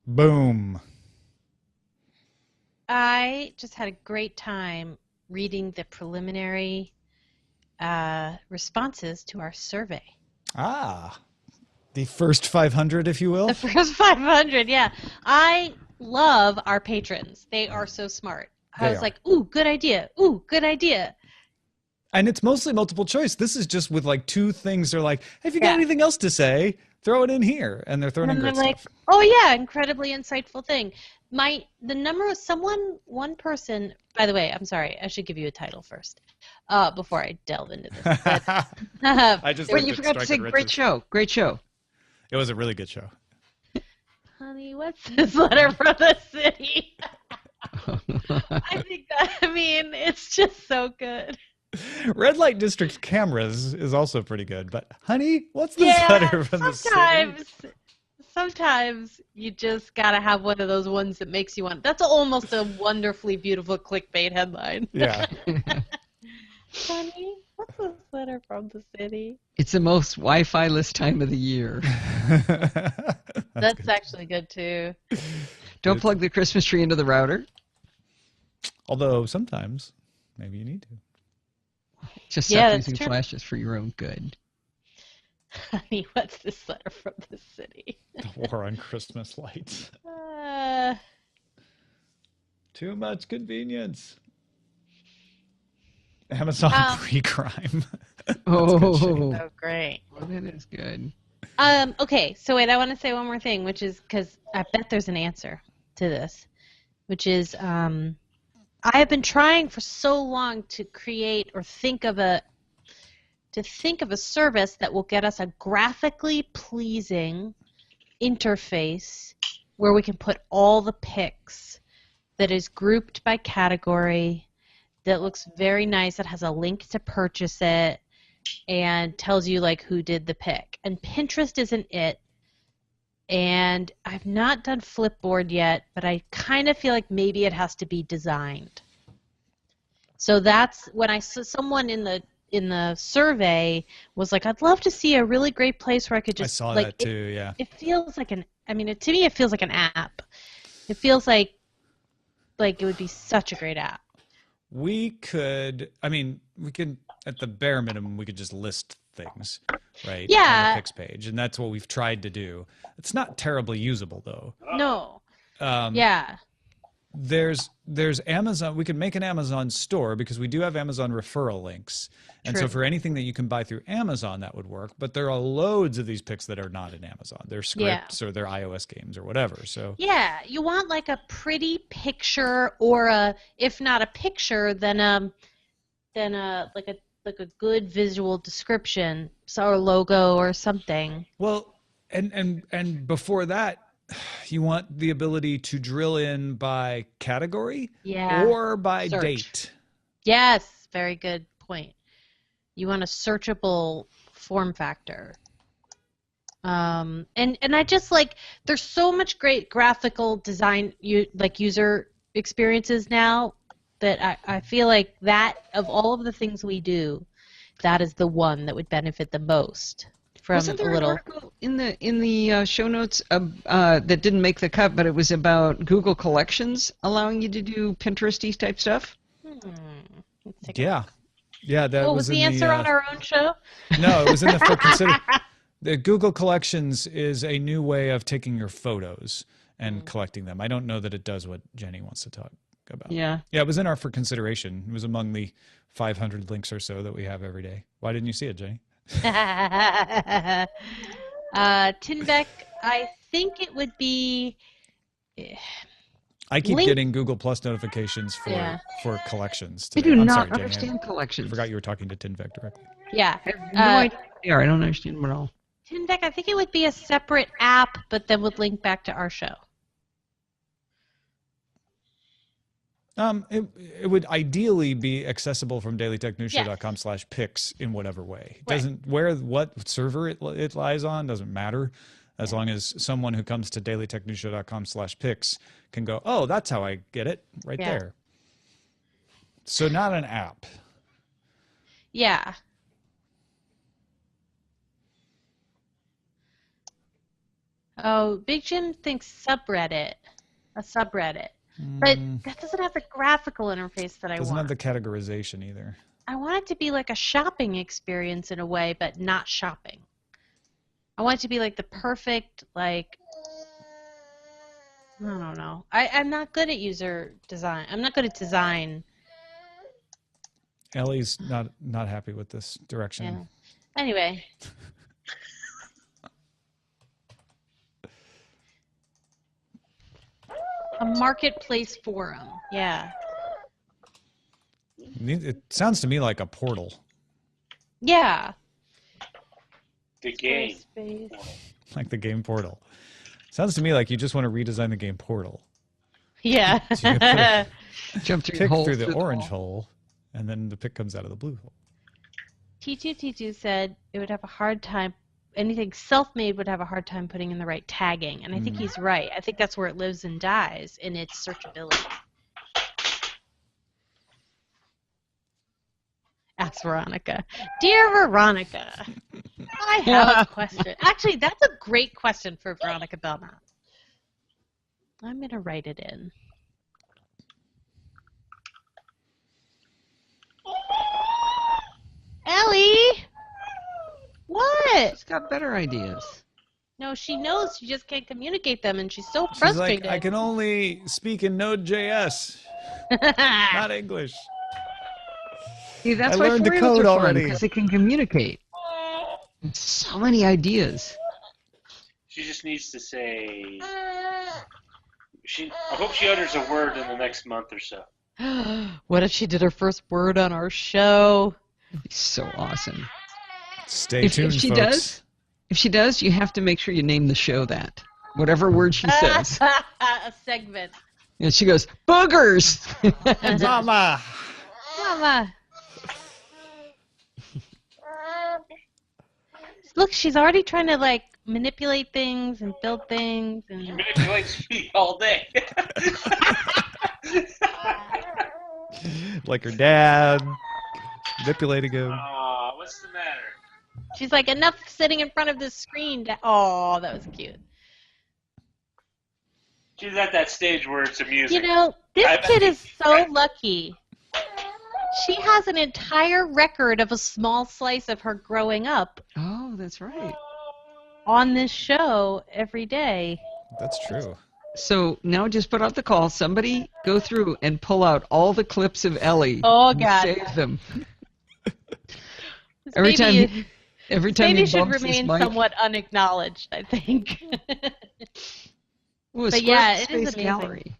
Boom. I just had a great time reading the preliminary responses to our survey. Ah, the first 500, if you The will. first 500, yeah. I love our patrons. They are so smart. I They was are. like, ooh, good idea. Ooh, good idea. And it's mostly multiple choice. This is just with like two things. They're like, hey, if you got Yeah. anything else to say, throw it in here. And they're throwing And in then I'm great like, stuff. oh yeah, incredibly insightful thing. The number of one person, by the way, I'm sorry, I should give you a title first, before I delve into this. But I just Wait, looked you at forgot to say Strike great Rich's. show. Great show. It was a really good show. honey, what's this letter from the city? I mean, it's just so good. Red Light District Cameras is also pretty good. But, honey, what's this Yeah, letter from the city? sometimes you just gotta have one of those ones that makes you want. That's almost a wonderfully beautiful clickbait headline. Yeah. Honey, what's this letter from the city? It's the most Wi-Fi-less time of the year. That's That's good. actually good too. Don't plug the Christmas tree into the router. Although sometimes maybe you need to. Just Yeah, stop that's using true. flash just for your own good. Honey, what's this letter from the city? The war on Christmas lights. Uh, Too much convenience. Amazon um, pre-crime. That's good shit. Oh, oh great. that is good. Okay, so wait, I want to say one more thing, which is because I bet there's an answer to this, which is I have been trying for so long to create or think of a service that will get us a graphically pleasing interface where we can put all the pics that is grouped by category, that looks very nice, that has a link to purchase it, and tells you like who did the pick. And Pinterest isn't it. And I've not done Flipboard yet, but I kind of feel like maybe it has to be designed. So that's when I saw someone in the survey was like, I'd love to see a really great place where I could I just saw like that too, yeah. it feels like to me it feels like an app. It feels like it would be such a great app. We could, at the bare minimum, we could just list things, right? On Yeah. the Pix page. And that's what we've tried to do. It's not terribly usable, though. No. Um, Yeah. there's Amazon. We can make an Amazon store because we do have Amazon referral links. And so True. for anything that you can buy through Amazon, that would work. But there are loads of these Pix that are not in Amazon. They're scripts or they're iOS games or whatever. So Yeah, you want like a pretty picture or if not a picture, then like a good visual description, so a logo or something. well, and before that, you want the ability to drill in by category Yeah. or by Search. date. Yes, very good point. You want a searchable form factor. And I just like there's so much great graphical design user experiences now that I feel like that of all of the things we do, that is the one that would benefit the most from Wasn't there a an little. article in the show notes that didn't make the cut, but it was about Google Collections allowing you to do Pinteresty type stuff? Let's take a Yeah. look. Yeah, that Oh, was was the in answer on our own show? No, it was in the for consider. The Google Collections is a new way of taking your photos and collecting them. I don't know that it does what Jenny wants to talk about. Yeah. Yeah, it was in our for consideration. It was among the 500 links or so that we have every day. Why didn't you see it, Jenny? Tinbeck, I think it would be. I keep Link- getting Google Plus notifications Yeah. for collections I today. do I'm not sorry, Jenny. understand I collections. forgot you were talking to Tinvec directly. Yeah. I have no idea what they are. I don't understand them at all. Tinbeck, I think it would be a separate app, but then would link back to our show. It would ideally be accessible from dailytechnewsshow.com/pix in whatever way. It doesn't what server it lies on doesn't matter, as long as someone who comes to dailytechnewsshow.com/pix can go, oh, that's how I get it right there. So not an app. Oh, Big Jim thinks subreddit. A subreddit. But that doesn't have the graphical interface that I Doesn't want. have the categorization either. I want it to be like a shopping experience in a way, but not shopping. I want it to be like the perfect, like, I don't know. I'm not good at user design. I'm not good at design. Ellie's not happy with this direction. Yeah. Anyway. A marketplace forum. Yeah. It sounds to me like a portal. Yeah. The game. Like the game Portal. Sounds to me like you just want to redesign the game Portal. Yeah. So you gotta Jump through pick holes through the through orange wall. hole, and then the pick comes out of the blue hole. T2 said it would have a hard time, anything self-made would have a hard time putting in the right tagging. And I think he's right. I think that's where it lives and dies, in its searchability. Ask Veronica. Dear Veronica, I have a question. Actually, that's a great question for Veronica Belmont. I'm going to write it in. Ellie! What? She's got better ideas. No, she knows, she just can't communicate them, and she's so She's frustrated. like, I can only speak in Node.js, not English. See, that's I why learned the foibles code are fun, already. because they can communicate. So many ideas. She just needs to say. I hope she utters a word in the next month or so. What if she did her first word on our show? That'd be so awesome. Stay tuned, if she folks. if she does, you have to make sure you name the show that. Whatever word she says. A segment. And she goes, boogers! Mama! Mama. Look, she's already trying to, like, manipulate things and build things. And She manipulates me all day. Like her dad, manipulating him. Aw, what's the matter? she's like, enough sitting in front of this screen. Oh, that was cute. She's at that stage where it's amusing. You know, this kid is so lucky. She has an entire record of a small slice of her growing up Oh, that's right. on this show every day. That's true. So now just put out the call. Somebody go through and pull out all the clips of Ellie. Oh, and God. Save them. This Every baby- time Every this time baby he should bumps his remain mic. somewhat unacknowledged, I think. Ooh, a But yeah, it is Squarespace amazing. gallery.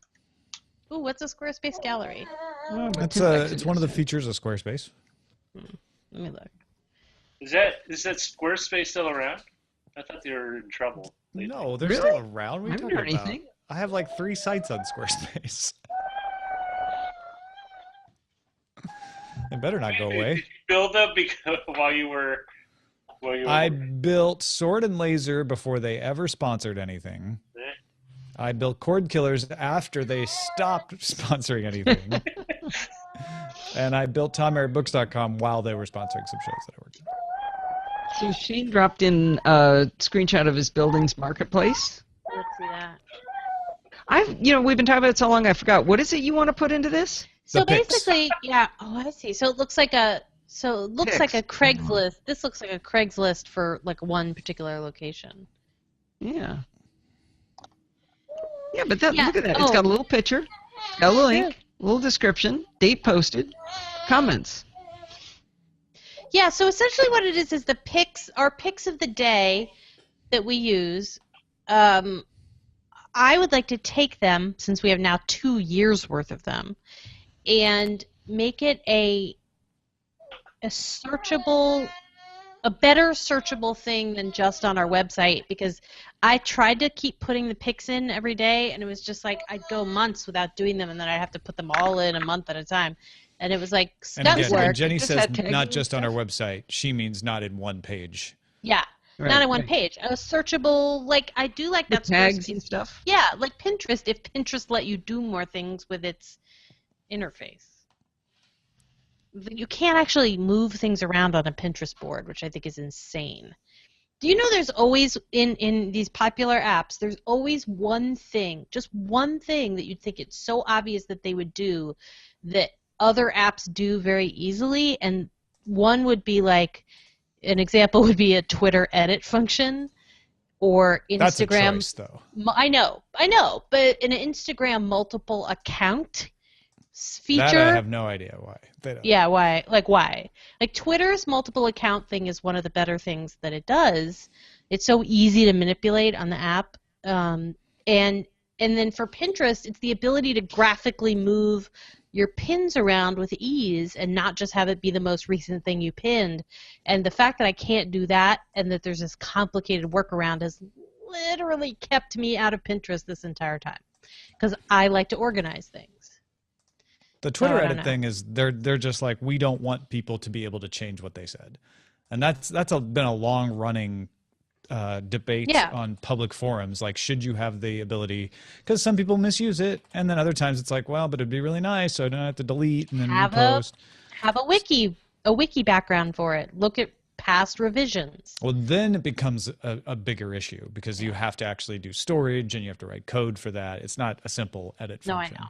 Ooh, what's a Squarespace gallery? It's one of the features of Squarespace. Let me look. Is that Squarespace still around? I thought they were in trouble. lately. No, they're Really? still around. What I are you haven't talking heard about? anything. I have like 3 sites on Squarespace. They better not go Did away. you build them while you were? I built Sword and Laser before they ever sponsored anything. Eh? I built Cord Killers after they stopped sponsoring anything. And I built TomMarrittBooks.com while they were sponsoring some shows that I worked on. So Shane dropped in a screenshot of his building's marketplace. Let's see that. We've been talking about it so long, I forgot. What is it you want to put into this? So The pics. basically, yeah. Oh, I see. So it looks like a. So it looks like a Pics. Craigslist. This looks like a Craigslist for like one particular location. Yeah. Yeah, but Yeah, look at that. oh. It's got a little picture, got a little link, a little description, date posted, comments. Yeah. So essentially, what it is the pics, our pics of the day that we use. I would like to take them, since we have now 2 years worth of them, and make it a searchable, a better searchable thing than just on our website, because I tried to keep putting the pics in every day, and it was just like I'd go months without doing them, and then I'd have to put them all in a month at a time, and it was like And stunt again, work. when Jenny Just says had tagging not and just on our stuff. website, she means not in one page. Yeah, Right, not on one right. page. A searchable, like I do like With that tags Squarespace. and stuff. Yeah, like Pinterest, if Pinterest let you do more things with its interface. You can't actually move things around on a Pinterest board, which I think is insane. Do you know there's always, in these popular apps, there's always one thing, just one thing that you'd think it's so obvious that they would do that other apps do very easily, and one would be like, an example would be a Twitter edit function, or Instagram. That's a choice, though. I know, but an Instagram multiple account feature. That I have no idea why. They don't. Yeah, why? Like, why? Like, Twitter's multiple account thing is one of the better things that it does. It's so easy to manipulate on the app. And then for Pinterest, it's the ability to graphically move your pins around with ease and not just have it be the most recent thing you pinned. And the fact that I can't do that and that there's this complicated workaround has literally kept me out of Pinterest this entire time, because I like to organize things. The Twitter edit thing is they're just like, we don't want people to be able to change what they said, and that's been a long running debate on public forums. Like, should you have the ability? Because some people misuse it, and then other times it's like, well, but it'd be really nice, so I don't have to delete and then repost. Have a wiki background for it. Look at past revisions. Well, then it becomes a bigger issue, because you have to actually do storage and you have to write code for that. It's not a simple edit function. No, I know.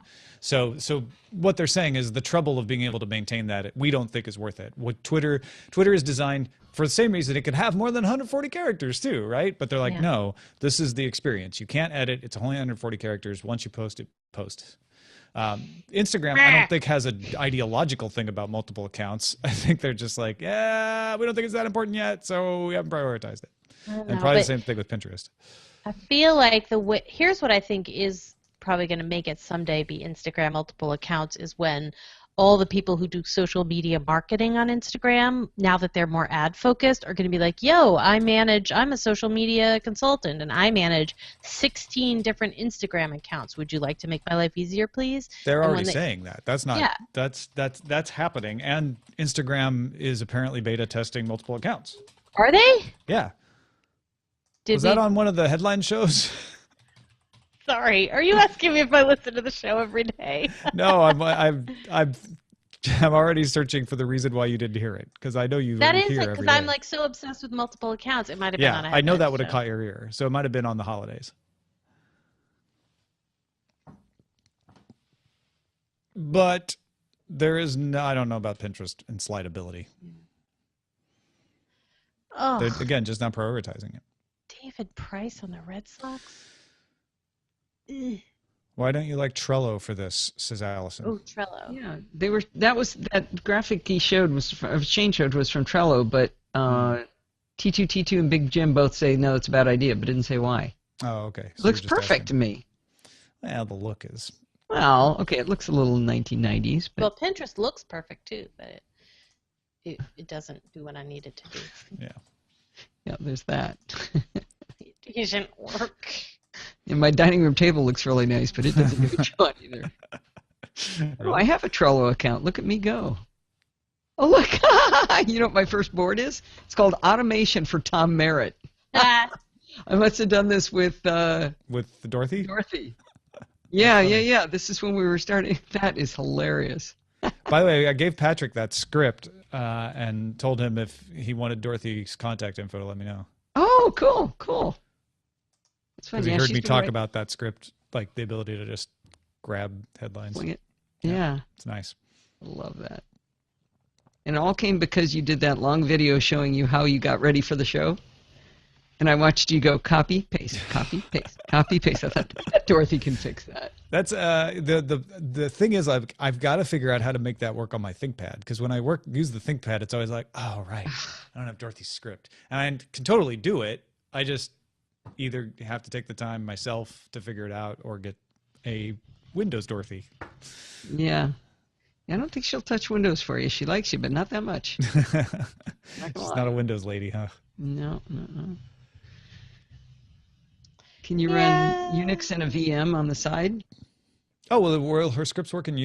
So what they're saying is the trouble of being able to maintain that, we don't think is worth it. What Twitter is designed for the same reason. It could have more than 140 characters too, right? But they're like, no, this is the experience. You can't edit. It's only 140 characters. Once you post it, post. Instagram, I don't think, has an ideological thing about multiple accounts. I think they're just like, yeah, we don't think it's that important yet, so we haven't prioritized it. And probably the same thing with Pinterest. I feel like here's what I think is probably going to make it someday be Instagram multiple accounts, is when all the people who do social media marketing on Instagram, now that they're more ad focused, are going to be like, yo, I'm a social media consultant and I manage 16 different Instagram accounts. Would you like to make my life easier, please? They're already saying that. That's not, that's happening. And Instagram is apparently beta testing multiple accounts. Are they? Yeah. Was that on one of the headline shows? Sorry, are you asking me if I listen to the show every day? No, I'm already searching for the reason why you didn't hear it, because I know you hear every day. That is because I'm like so obsessed with multiple accounts. It might have been on a headline I know that would have caught your ear, so it might have been on the holidays. But there is no, I don't know about Pinterest and slidability. Oh, they're, again, just not prioritizing it. David Price on the Red Sox. Why don't you like Trello for this, says Allison? Oh, Trello. Yeah, that graphic he showed Shane showed was from Trello, but T2 and Big Jim both say no, it's a bad idea, but didn't say why. Oh, okay. So looks perfect to me. Well, the look is. Well, okay, it looks a little 1990s. But... Well, Pinterest looks perfect too, but it doesn't do what I need it to do. Yeah. Yeah, there's that. It doesn't work. And my dining room table looks really nice, but it doesn't do a job either. Really? Oh, I have a Trello account. Look at me go. Oh, look. You know what my first board is? It's called Automation for Tom Merritt. I must have done this with Dorothy? Dorothy. Yeah. This is when we were starting. That is hilarious. By the way, I gave Patrick that script and told him if he wanted Dorothy's contact info to let me know. Oh, cool. Because he heard me talk about that script, like the ability to just grab headlines. Swing it. Yeah. It's nice. I love that. And it all came because you did that long video showing you how you got ready for the show. And I watched you go copy, paste, copy, paste, copy, paste. I thought Dorothy can fix that. That's the thing is I've got to figure out how to make that work on my ThinkPad, because when I use the ThinkPad, it's always like, oh right, I don't have Dorothy's script, and I can totally do it. I just either have to take the time myself to figure it out or get a Windows Dorothy. Yeah. I don't think she'll touch Windows for you. She likes you, but not that much. She's not a Windows lady, huh? No. Can you run Unix and a VM on the side? Oh, well, will her scripts work in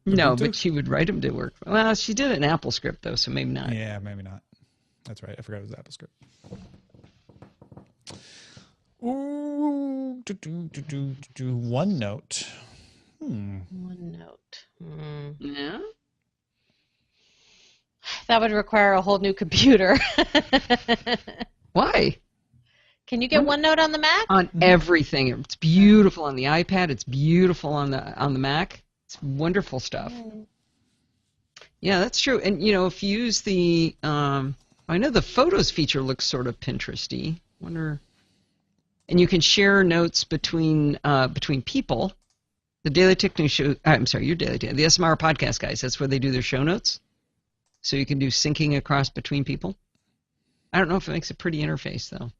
No, Ubuntu? but she would write them to work. Well, she did an Apple script, though, so maybe not. Yeah, maybe not. That's right. I forgot it was Apple script. Ooh, OneNote. OneNote. Yeah? That would require a whole new computer. Why? Can you get OneNote on the Mac? On everything. It's beautiful on the iPad. It's beautiful on the Mac. It's wonderful stuff. Yeah, that's true. And if you use the, I know the Photos feature looks sort of Pinteresty. Wonder, and you can share notes between people. The Daily Tech News show. I'm sorry, your Daily Tech, the SMR podcast guys. That's where they do their show notes. So you can do syncing across between people. I don't know if it makes a pretty interface though.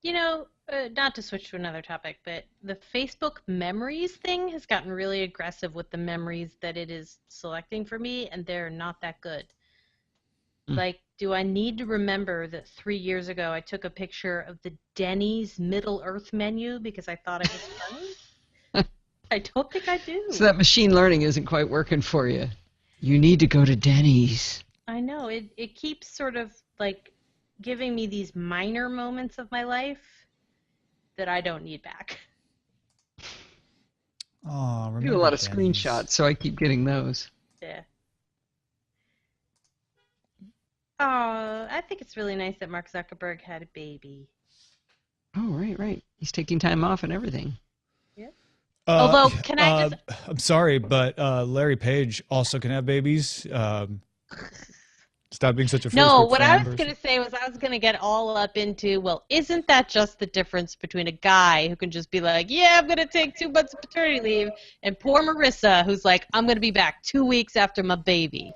Not to switch to another topic, but the Facebook memories thing has gotten really aggressive with the memories that it is selecting for me, and they're not that good. Like, do I need to remember that 3 years ago I took a picture of the Denny's Middle Earth menu because I thought it was funny? I don't think I do. So that machine learning isn't quite working for you. You need to go to Denny's. I know. It keeps sort of, like, giving me these minor moments of my life that I don't need back. Oh, I do a lot of screenshots, so I keep getting those. Yeah. Oh, I think it's really nice that Mark Zuckerberg had a baby. Oh, right. He's taking time off and everything. Yep. Although, can I just... I'm sorry, but Larry Page also can have babies. Stop being such a Facebook No, what I was person. going to say was I was going to get all up into, well, isn't that just the difference between a guy who can just be like, yeah, I'm going to take 2 months of paternity leave, and poor Marissa who's like, I'm going to be back 2 weeks after my baby.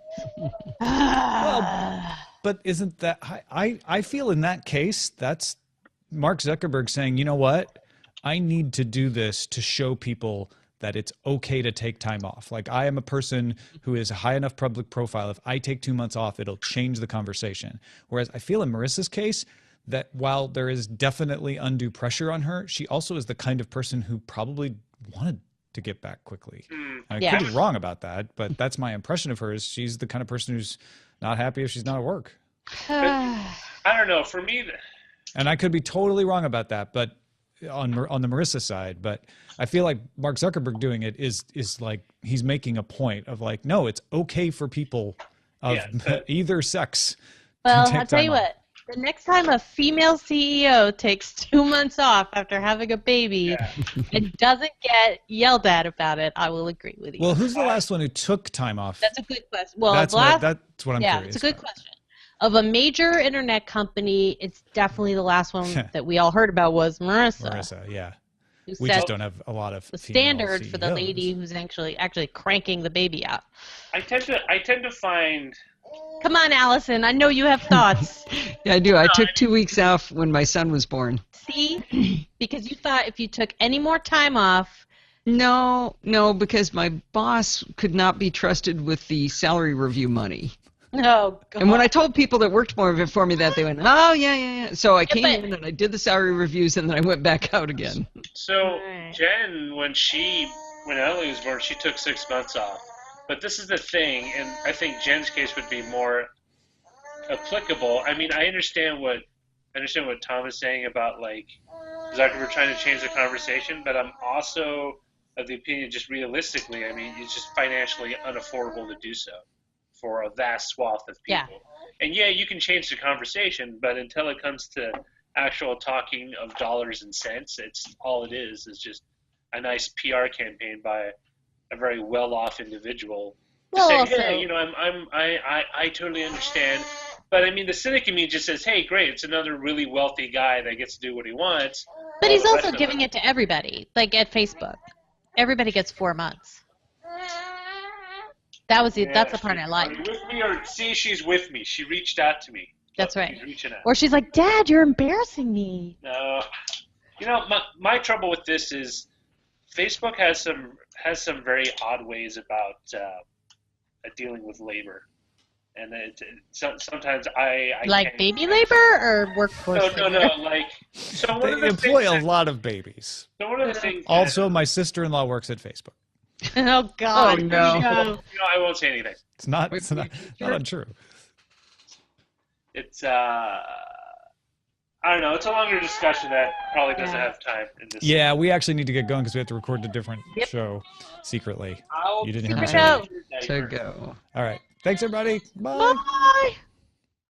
Well, but isn't that, I feel in that case, that's Mark Zuckerberg saying, you know what, I need to do this to show people that it's okay to take time off. Like, I am a person who is a high enough public profile. If I take 2 months off, it'll change the conversation. Whereas I feel in Marissa's case that while there is definitely undue pressure on her, she also is the kind of person who probably wanted to get back quickly. I could be wrong about that, but that's my impression of her, is she's the kind of person who's not happy if she's not at work. I don't know. For me, and I could be totally wrong about that, but on the Marissa side, but I feel like Mark Zuckerberg doing it is like he's making a point of like, no, it's okay for people of either sex. Well, I'll tell you what, the next time a female CEO takes 2 months off after having a baby and doesn't get yelled at about it, I will agree with you. Well, who's the last one who took time off? That's a good question. Well, that's what I'm curious Yeah, it's a good question. Of a major internet company, it's definitely the last one that we all heard about was Marissa. Marissa, yeah. Who We set just don't have a lot of the female standard for the CEOs. lady who's actually cranking the baby out. I tend to find. Come on, Allison. I know you have thoughts. Yeah, I do. I took 2 weeks off when my son was born. See? Because you thought if you took any more time off... No, because my boss could not be trusted with the salary review money. Oh, God. And when I told people that worked more for me that, they went, oh, yeah. So I came in and I did the salary reviews and then I went back out again. So Jen, when Ellie was born, she took 6 months off. But this is the thing, and I think Jen's case would be more applicable. I mean, I understand what Tom is saying about, like, Zuckerberg trying to change the conversation, but I'm also of the opinion, just realistically, I mean, it's just financially unaffordable to do so for a vast swath of people. Yeah. And you can change the conversation, but until it comes to actual talking of dollars and cents, it's all it is just a nice PR campaign by a very well-off individual. Well, say, also, I totally understand. But I mean, the cynic in me just says, hey, great, it's another really wealthy guy that gets to do what he wants. But he's also giving it to everybody, like at Facebook. Everybody gets 4 months. That's the part I like. Are you with me or see, she's with me. She reached out to me. That's right. She's reaching out. Or she's like, Dad, you're embarrassing me. No. My trouble with this is Facebook has some very odd ways about dealing with labor. And sometimes I like can't, baby labor or workforce labor? No. Like, so one of They the employ things a lot of babies. So one of the things. Also, my sister-in-law works at Facebook. Oh God! Oh, no. I won't say anything. It's not untrue. It's I don't know. It's a longer discussion that probably doesn't have time in this. Yeah, we actually need to get going because we have to record a different show secretly. You didn't hear me say Show. that. To go. All right. Thanks, everybody. Bye. Bye.